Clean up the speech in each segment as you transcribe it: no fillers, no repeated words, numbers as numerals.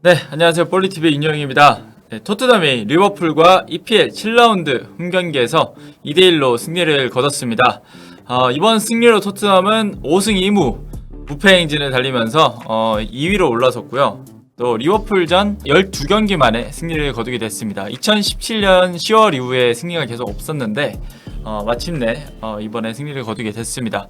네, 안녕하세요. 볼리TV 인형입니다. 네, 토트넘이 리버풀과 EPL 7라운드 홈경기에서 2대1로 승리를 거뒀습니다. 이번 승리로 토트넘은 5승 2무 무패 행진을 달리면서 2위로 올라섰고요. 또 리버풀전 12경기 만에 승리를 거두게 됐습니다. 2017년 10월 이후에 승리가 계속 없었는데 마침내 이번에 승리를 거두게 됐습니다.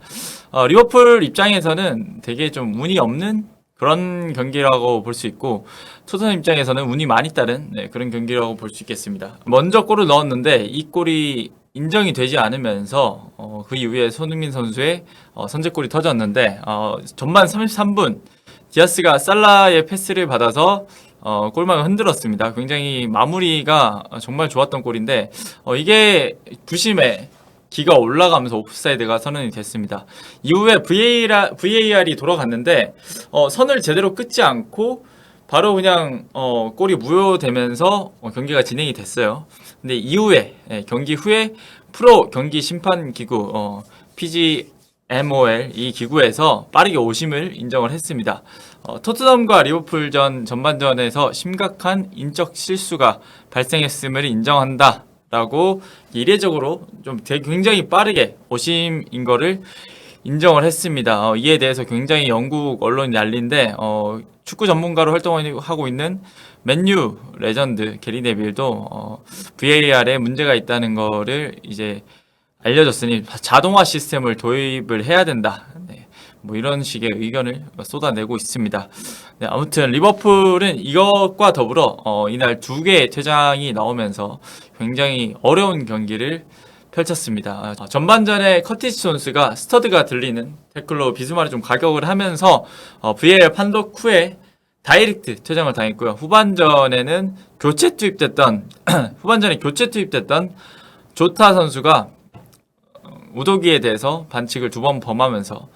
리버풀 입장에서는 되게 좀 운이 없는 그런 경기라고 볼 수 있고, 토트넘 입장에서는 운이 많이 따른 그런 경기라고 볼 수 있겠습니다. 먼저 골을 넣었는데 이 골이 인정이 되지 않으면서 그 이후에 손흥민 선수의 선제골이 터졌는데, 전반 33분 디아스가 살라의 패스를 받아서 골망을 흔들었습니다. 굉장히 마무리가 정말 좋았던 골인데, 이게 부심에 기가 올라가면서 오프사이드가 선언이 됐습니다. 이후에 VAR이 돌아갔는데 선을 제대로 끊지 않고 바로 그냥 골이 무효되면서 경기가 진행이 됐어요. 근데 이후에 경기 후에 프로 경기 심판 기구 PGMOL 이 기구에서 빠르게 오심을 인정을 했습니다. 토트넘과 리버풀전 전반전에서 심각한 인적 실수가 발생했음을 인정한다 라고 이례적으로 좀 굉장히 빠르게 오심인 거를 인정을 했습니다. 이에 대해서 굉장히 영국 언론이 난리인데, 축구 전문가로 활동하고 있는 맨유 레전드 게리 네빌도 VAR에 문제가 있다는 거를 이제 알려줬으니 자동화 시스템을 도입을 해야 된다. 뭐 이런 식의 의견을 쏟아내고 있습니다. 네, 아무튼 리버풀은 이것과 더불어 이날 2개의 퇴장이 나오면서 굉장히 어려운 경기를 펼쳤습니다. 전반전에 커티치 선수가 스터드가 들리는 태클로 비스마를 좀 가격을 하면서 VAR 판독 후에 다이렉트 퇴장을 당했고요. 후반전에 교체 투입됐던 조타 선수가 우도기에 대해서 반칙을 2번 범하면서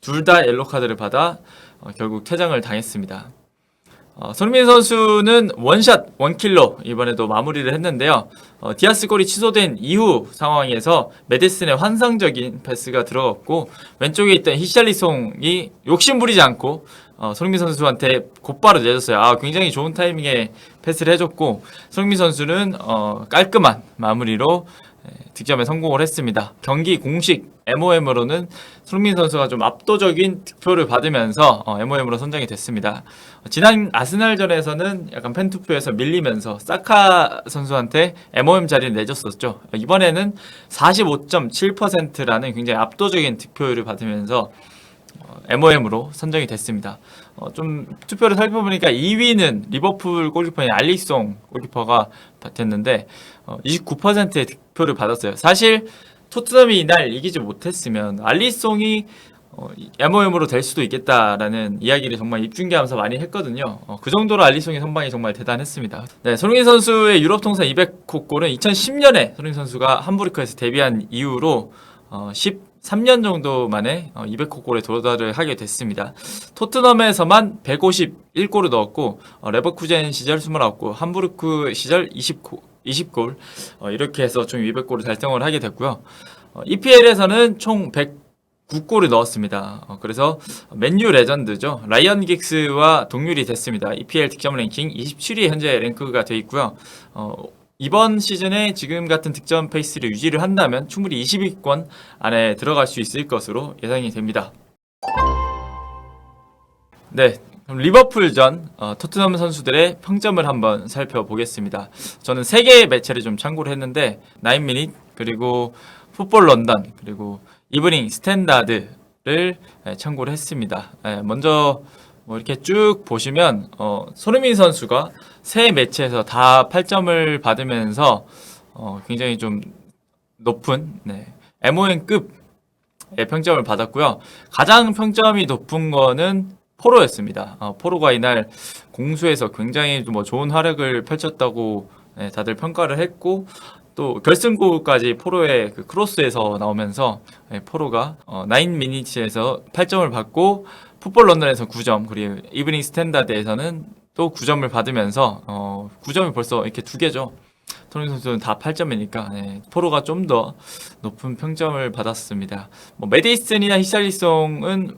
둘 다 옐로 카드를 받아 결국 퇴장을 당했습니다. 손흥민 선수는 원샷 원킬로 이번에도 마무리를 했는데요. 디아스 골이 취소된 이후 상황에서 메디슨의 환상적인 패스가 들어갔고, 왼쪽에 있던 히샬리송이 욕심부리지 않고 손흥민 선수한테 곧바로 내줬어요. 굉장히 좋은 타이밍에 패스를 해줬고, 손흥민 선수는 깔끔한 마무리로 득점에 성공을 했습니다. 경기 공식 MOM으로는 손흥민 선수가 좀 압도적인 득표를 받으면서 MOM으로 선정이 됐습니다. 지난 아스날전에서는 약간 팬투표에서 밀리면서 사카 선수한테 MOM 자리를 내줬었죠. 이번에는 45.7%라는 굉장히 압도적인 득표율을 받으면서 MOM으로 선정이 됐습니다. 좀 투표를 살펴보니까 2위는 리버풀 골키퍼인 알리송 골키퍼가 됐는데 29%의 득표를 받았어요. 사실 토트넘이 이날 이기지 못했으면 알리송이 MOM으로 될 수도 있겠다라는 이야기를 정말 입중계하면서 많이 했거든요. 그 정도로 알리송의 선방이 정말 대단했습니다. 네, 손흥민 선수의 유럽 통산 200호 골은 2010년에 손흥민 선수가 함부르크에서 데뷔한 이후로 13년 정도 만에 200호 골에 도달을 하게 됐습니다. 토트넘에서만 151골을 넣었고, 레버쿠젠 시절 29골, 함부르크 시절 20골, 이렇게 해서 총 200골을 달성을 하게 됐고요. EPL에서는 총 109골을 넣었습니다. 그래서 맨유 레전드죠. 라이언 긱스와 동률이 됐습니다. EPL 득점 랭킹 27위에 현재 랭크가 되어 있고요. 이번 시즌에 지금 같은 득점 페이스를 유지를 한다면 충분히 20위권 안에 들어갈 수 있을 것으로 예상이 됩니다. 네, 그럼 리버풀전 토트넘 선수들의 평점을 한번 살펴보겠습니다. 저는 3개의 매체를 좀 참고를 했는데 9미닛, 그리고 풋볼 런던, 그리고 이브닝 스탠다드를 참고를 했습니다. 먼저 이렇게 쭉 보시면 손흥민 선수가 세 매체에서 다 8점을 받으면서 굉장히 좀 높은 MON급의 평점을 받았고요. 가장 평점이 높은 거는 포로였습니다. 포로가 이날 공수에서 굉장히 좋은 활약을 펼쳤다고 다들 평가를 했고, 또 결승골까지 포로의 그 크로스에서 나오면서 포로가 9미니츠에서 8점을 받고, 풋볼 런던에서 9점, 그리고 이브닝 스탠다드에서는 또 9점을 받으면서 9점이 벌써 이렇게 2개죠. 손흥민 선수는 다 8점이니까 포로가 좀 더 높은 평점을 받았습니다. 메디슨이나 히샬리송은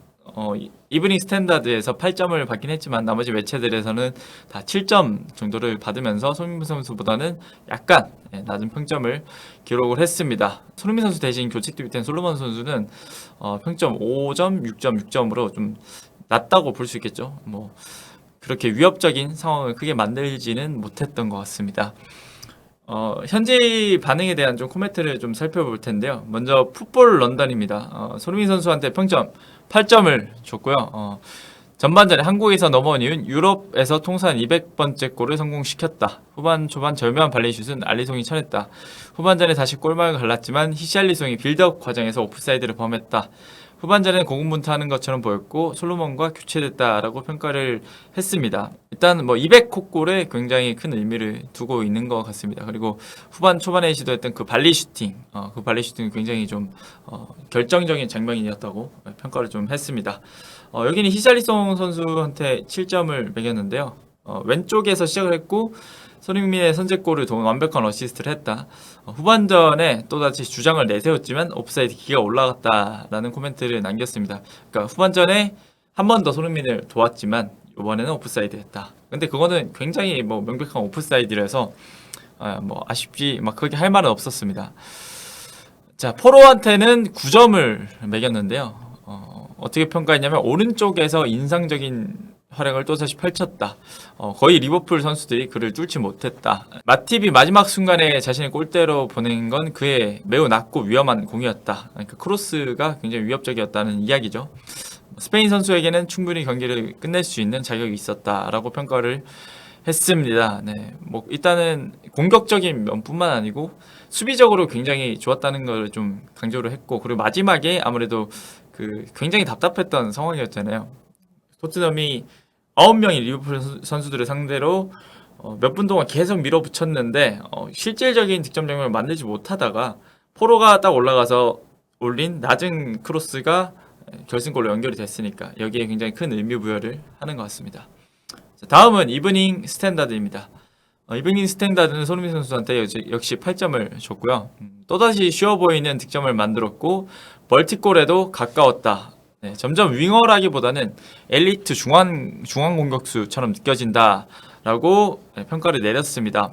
이브닝 스탠다드에서 8점을 받긴 했지만 나머지 매체들에서는 다 7점 정도를 받으면서 손흥민 선수보다는 약간 낮은 평점을 기록을 했습니다. 손흥민 선수 대신 교체 투입된 솔로몬 선수는 평점 5점, 6점, 6점으로 좀 낮다고 볼 수 있겠죠. 뭐 그렇게 위협적인 상황을 크게 만들지는 못했던 것 같습니다. 현지 반응에 대한 좀 코멘트를 좀 살펴볼 텐데요. 먼저 풋볼 런던입니다. 손흥민 선수한테 평점 8점을 줬고요. 전반전에 한국에서 넘어온 이유는 유럽에서 통산 200번째 골을 성공시켰다. 후반 초반 절묘한 발리슛은 알리송이 쳐냈다. 후반전에 다시 골망을 갈랐지만 히샬리송이 빌드업 과정에서 오프사이드를 범했다. 후반전에 고군분투하는 것처럼 보였고 솔로몬과 교체됐다라고 평가를 했습니다. 일단 뭐 200호 골에 굉장히 큰 의미를 두고 있는 것 같습니다. 그리고 후반 초반에 시도했던 그 발리 슈팅이 굉장히 좀 결정적인 장면이었다고 평가를 좀 했습니다. 여기는 히샬리송 선수한테 7점을 매겼는데요. 왼쪽에서 시작을 했고 손흥민의 선제골을 도운 완벽한 어시스트를 했다. 후반전에 또다시 주장을 내세웠지만 옵사이드 기가 올라갔다라는 코멘트를 남겼습니다. 그러니까 후반전에 한 번 더 손흥민을 도왔지만 이번에는 오프사이드 했다. 근데 그거는 굉장히 뭐 명백한 오프사이드라서 뭐 아쉽지 막 그렇게 할 말은 없었습니다. 자, 포로한테는 9점을 매겼는데요. 어떻게 평가했냐면 오른쪽에서 인상적인 활약을 또다시 펼쳤다. 거의 리버풀 선수들이 그를 뚫지 못했다. 마팁이 마지막 순간에 자신의 골대로 보낸 건 그의 매우 낮고 위험한 공이었다. 그러니까 크로스가 굉장히 위협적이었다는 이야기죠. 스페인 선수에게는 충분히 경기를 끝낼 수 있는 자격이 있었다라고 평가를 했습니다. 네, 뭐 일단은 공격적인 면뿐만 아니고 수비적으로 굉장히 좋았다는 걸 좀 강조를 했고, 그리고 마지막에 아무래도 그 굉장히 답답했던 상황이었잖아요. 토트넘이 9명의 리버풀 선수들을 상대로 몇 분 동안 계속 밀어붙였는데 실질적인 득점 장면을 만들지 못하다가 포로가 딱 올라가서 올린 낮은 크로스가 결승골로 연결이 됐으니까 여기에 굉장히 큰 의미 부여를 하는 것 같습니다. 자, 다음은 이브닝 스탠다드입니다. 이브닝 스탠다드는 손흥민 선수한테 역시 8점을 줬고요. 또다시 쉬워 보이는 득점을 만들었고 멀티골에도 가까웠다. 네, 점점 윙어라기보다는 엘리트 중앙 공격수처럼 느껴진다라고 평가를 내렸습니다.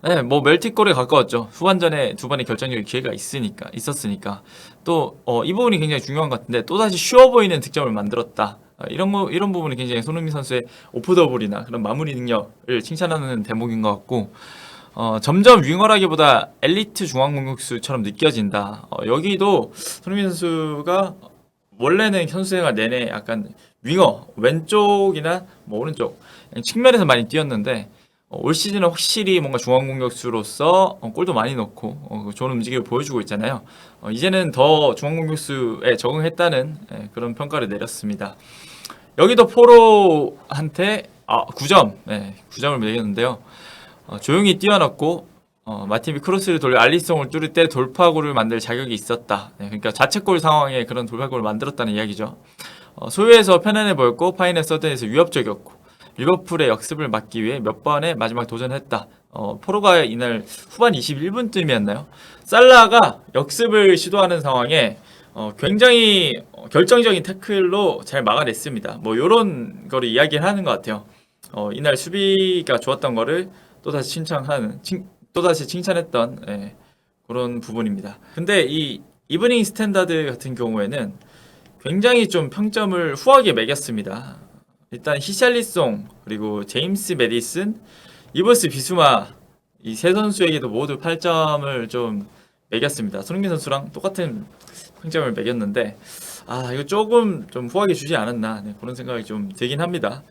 네, 뭐 멀티골에 가까웠죠. 후반전에 두 번의 결정적인 기회가 있었으니까 또 이 부분이 굉장히 중요한 것 같은데 또 다시 쉬워 보이는 득점을 만들었다. 이런 부분이 굉장히 손흥민 선수의 오프 더블이나 그런 마무리 능력을 칭찬하는 대목인 것 같고. 점점 윙어라기보다 엘리트 중앙 공격수처럼 느껴진다. 여기도 손흥민 선수가 원래는 선수 생활 내내 약간 윙어 왼쪽이나 뭐 오른쪽 측면에서 많이 뛰었는데 올 시즌은 확실히 뭔가 중앙 공격수로서 골도 많이 넣고 좋은 움직임을 보여주고 있잖아요. 이제는 더 중앙 공격수에 적응했다는 그런 평가를 내렸습니다. 여기도 포로한테 9점, 9점을 매겼는데요. 조용히 뛰어났고 마티비 크로스를 돌려 알리송을 뚫을 때 돌파골을 만들 자격이 있었다. 그러니까 자책골 상황에 그런 돌파골을 만들었다는 이야기죠. 소유에서 편안해 보였고 파인의 서든에서 위협적이었고 리버풀의 역습을 막기 위해 몇 번의 마지막 도전했다. 포로가 이날 후반 21분쯤이었나요? 살라가 역습을 시도하는 상황에 굉장히 결정적인 태클로 잘 막아냈습니다. 뭐 이런 거를 이야기를 하는 것 같아요. 이날 수비가 좋았던 거를 또다시 칭찬했던 그런 부분입니다. 근데 이 이브닝 스탠다드 같은 경우에는 굉장히 좀 평점을 후하게 매겼습니다. 일단 히샬리송 그리고 제임스 메디슨, 이버스 비수마 이 세 선수에게도 모두 8점을 좀 매겼습니다. 손흥민 선수랑 똑같은 평점을 매겼는데 이거 조금 좀 후하게 주지 않았나 그런 생각이 좀 들긴 합니다.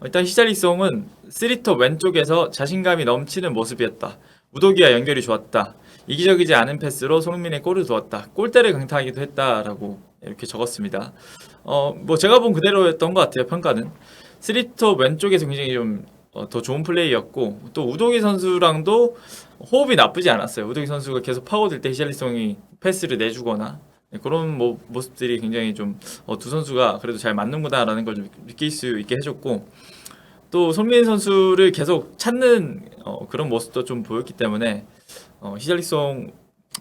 일단 히샬리송은 3톱 왼쪽에서 자신감이 넘치는 모습이었다. 우도기와 연결이 좋았다. 이기적이지 않은 패스로 손흥민의 골을 도왔다. 골대를 강타하기도 했다라고 이렇게 적었습니다. 뭐 제가 본 그대로였던 것 같아요. 평가는 3톱 왼쪽에서 굉장히 좀 더 좋은 플레이였고 또 우도기 선수랑도 호흡이 나쁘지 않았어요. 우도기 선수가 계속 파고들 때 히샬리송이 패스를 내주거나 그런 모습들이 굉장히 좀 두 선수가 그래도 잘 맞는구나라는 걸 좀 느낄 수 있게 해줬고 또 손흥민 선수를 계속 찾는 그런 모습도 좀 보였기 때문에 히샬리송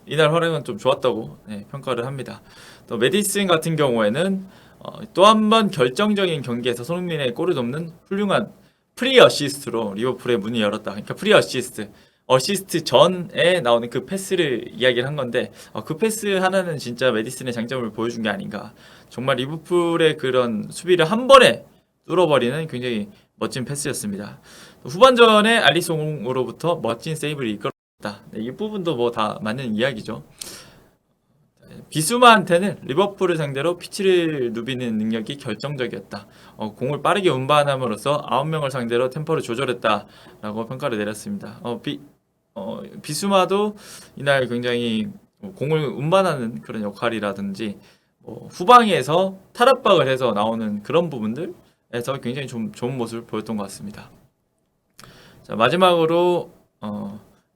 이날 활약은 좀 좋았다고 평가를 합니다. 또 메디슨 같은 경우에는 또 한 번 결정적인 경기에서 손흥민의 골을 돕는 훌륭한 프리 어시스트로 리버풀의 문이 열었다. 그러니까 프리 어시스트 전에 나오는 그 패스를 이야기를 한 건데 그 패스 하나는 진짜 메디슨의 장점을 보여준 게 아닌가. 정말 리버풀의 그런 수비를 한 번에 뚫어버리는 굉장히 멋진 패스였습니다. 후반전에 알리송으로부터 멋진 세이브를 이끌었다. 네, 이 부분도 뭐 다 맞는 이야기죠. 비수마한테는 리버풀을 상대로 피치를 누비는 능력이 결정적이었다. 공을 빠르게 운반함으로써 9명을 상대로 템포를 조절했다라고 평가를 내렸습니다. 비수마도 이날 굉장히 공을 운반하는 그런 역할이라든지 후방에서 탈압박을 해서 나오는 그런 부분들에서 굉장히 좀 좋은 모습을 보였던 것 같습니다. 자, 마지막으로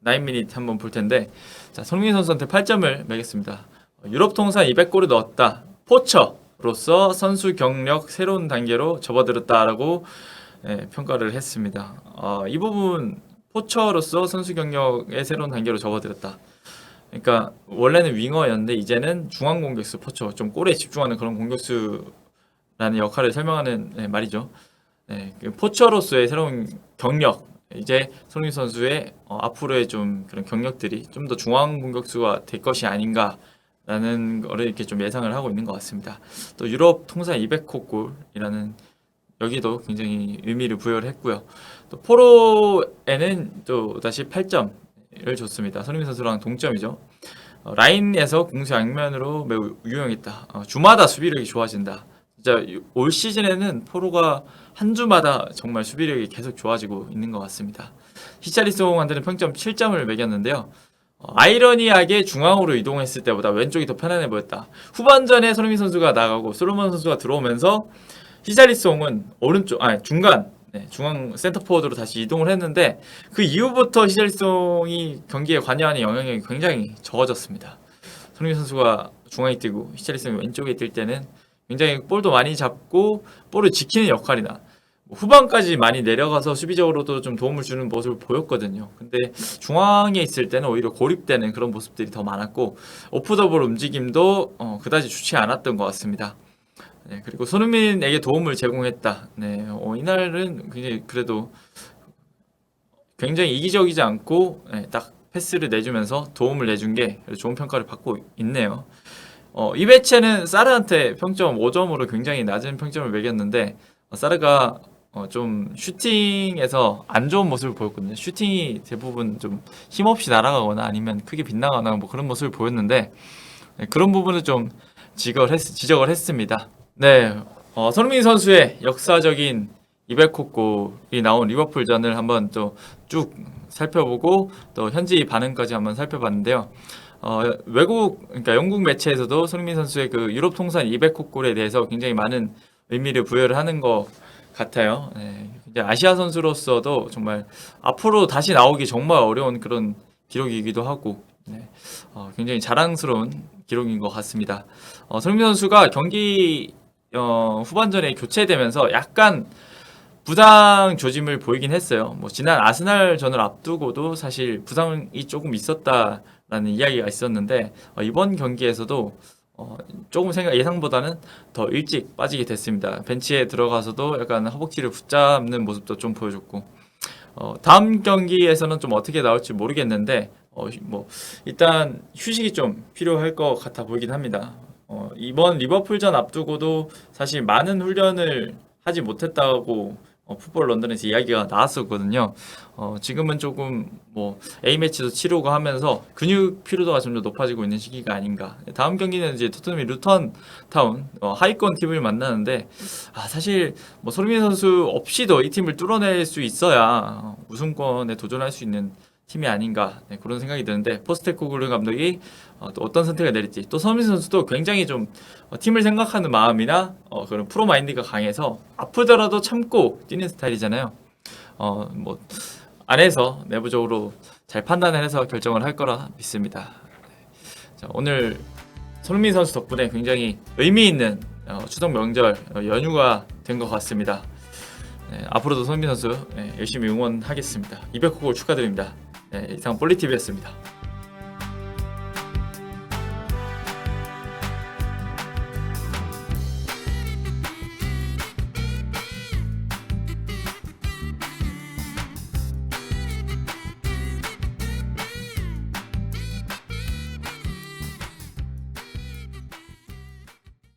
9미닛 한번 볼 텐데, 자, 손흥민 선수한테 8점을 매겼습니다. 유럽 통산 200골을 넣었다. 포처로서 선수 경력 새로운 단계로 접어들었다라고 평가를 했습니다. 이 부분 포처로서 선수 경력의 새로운 단계로 접어들었다. 그러니까 원래는 윙어였는데 이제는 중앙 공격수 포처, 좀 골에 집중하는 그런 공격수라는 역할을 설명하는 말이죠. 그 포처로서의 새로운 경력, 이제 손흥민 선수의 앞으로의 좀 그런 경력들이 좀 더 중앙 공격수가 될 것이 아닌가라는 거를 이렇게 좀 예상을 하고 있는 것 같습니다. 또 유럽 통산 200호 골이라는 여기도 굉장히 의미를 부여를 했고요. 또 포로에는 또 다시 8점을 줬습니다. 손흥민 선수랑 동점이죠. 라인에서 공수 양면으로 매우 유용했다. 주마다 수비력이 좋아진다. 진짜 올 시즌에는 포로가 한 주마다 정말 수비력이 계속 좋아지고 있는 것 같습니다. 히차리송한테는 평점 7점을 매겼는데요. 아이러니하게 중앙으로 이동했을 때보다 왼쪽이 더 편안해 보였다. 후반전에 손흥민 선수가 나가고 솔로몬 선수가 들어오면서 히차리송은 중간 중앙 센터포워드로 다시 이동을 했는데 그 이후부터 히차리송이 경기에 관여하는 영향력이 굉장히 적어졌습니다. 손흥민 선수가 중앙에 뛰고 히차리송이 왼쪽에 뛸 때는 굉장히 볼도 많이 잡고 볼을 지키는 역할이나 후반까지 많이 내려가서 수비적으로도 좀 도움을 주는 모습을 보였거든요. 근데 중앙에 있을 때는 오히려 고립되는 그런 모습들이 더 많았고 오프 더 볼 움직임도 그다지 좋지 않았던 것 같습니다. 그리고 손흥민에게 도움을 제공했다. 이날은 굉장히 그래도 굉장히 이기적이지 않고 딱 패스를 내주면서 도움을 내준 게 좋은 평가를 받고 있네요. 이베체는 사르한테 평점 5점으로 굉장히 낮은 평점을 매겼는데 사르가 좀 슈팅에서 안 좋은 모습을 보였거든요. 슈팅이 대부분 좀 힘없이 날아가거나 아니면 크게 빗나가거나 뭐 그런 모습을 보였는데 그런 부분을 좀 지적을 했습니다. 손흥민 선수의 역사적인 200호 골이 나온 리버풀전을 한번 또 쭉 살펴보고 또 현지 반응까지 한번 살펴봤는데요. 그러니까 영국 매체에서도 손흥민 선수의 그 유럽 통산 200호 골에 대해서 굉장히 많은 의미를 부여를 하는 것 같아요. 이제 아시아 선수로서도 정말 앞으로 다시 나오기 정말 어려운 그런 기록이기도 하고 굉장히 자랑스러운 기록인 것 같습니다. 손흥민 선수가 경기 후반전에 교체되면서 약간 부상 조짐을 보이긴 했어요. 지난 아스날전을 앞두고도 사실 부상이 조금 있었다라는 이야기가 있었는데 이번 경기에서도 조금 예상보다는 더 일찍 빠지게 됐습니다. 벤치에 들어가서도 약간 허벅지를 붙잡는 모습도 좀 보여줬고 다음 경기에서는 좀 어떻게 나올지 모르겠는데 일단 휴식이 좀 필요할 것 같아 보이긴 합니다. 이번 리버풀전 앞두고도 사실 많은 훈련을 하지 못했다고 풋볼 런던에서 이야기가 나왔었거든요. 지금은 조금 A매치도 치르고 하면서 근육 피로도가 점점 높아지고 있는 시기가 아닌가. 다음 경기는 이제 토트넘이 루턴 타운 하위권 팀을 만나는데 사실 손흥민 선수 없이도 이 팀을 뚫어낼 수 있어야 우승권에 도전할 수 있는 팀이 아닌가 그런 생각이 드는데 포스테코글루 감독이 또 어떤 선택을 내릴지 또 손흥민 선수도 굉장히 좀 팀을 생각하는 마음이나 그런 프로 마인드가 강해서 아프더라도 참고 뛰는 스타일이잖아요. 안에서 내부적으로 잘 판단을 해서 결정을 할 거라 믿습니다. 자, 오늘 손흥민 선수 덕분에 굉장히 의미 있는 추석 명절 연휴가 된 것 같습니다. 앞으로도 손흥민 선수 열심히 응원하겠습니다. 200호 골 축하드립니다. 이상 볼리TV였습니다.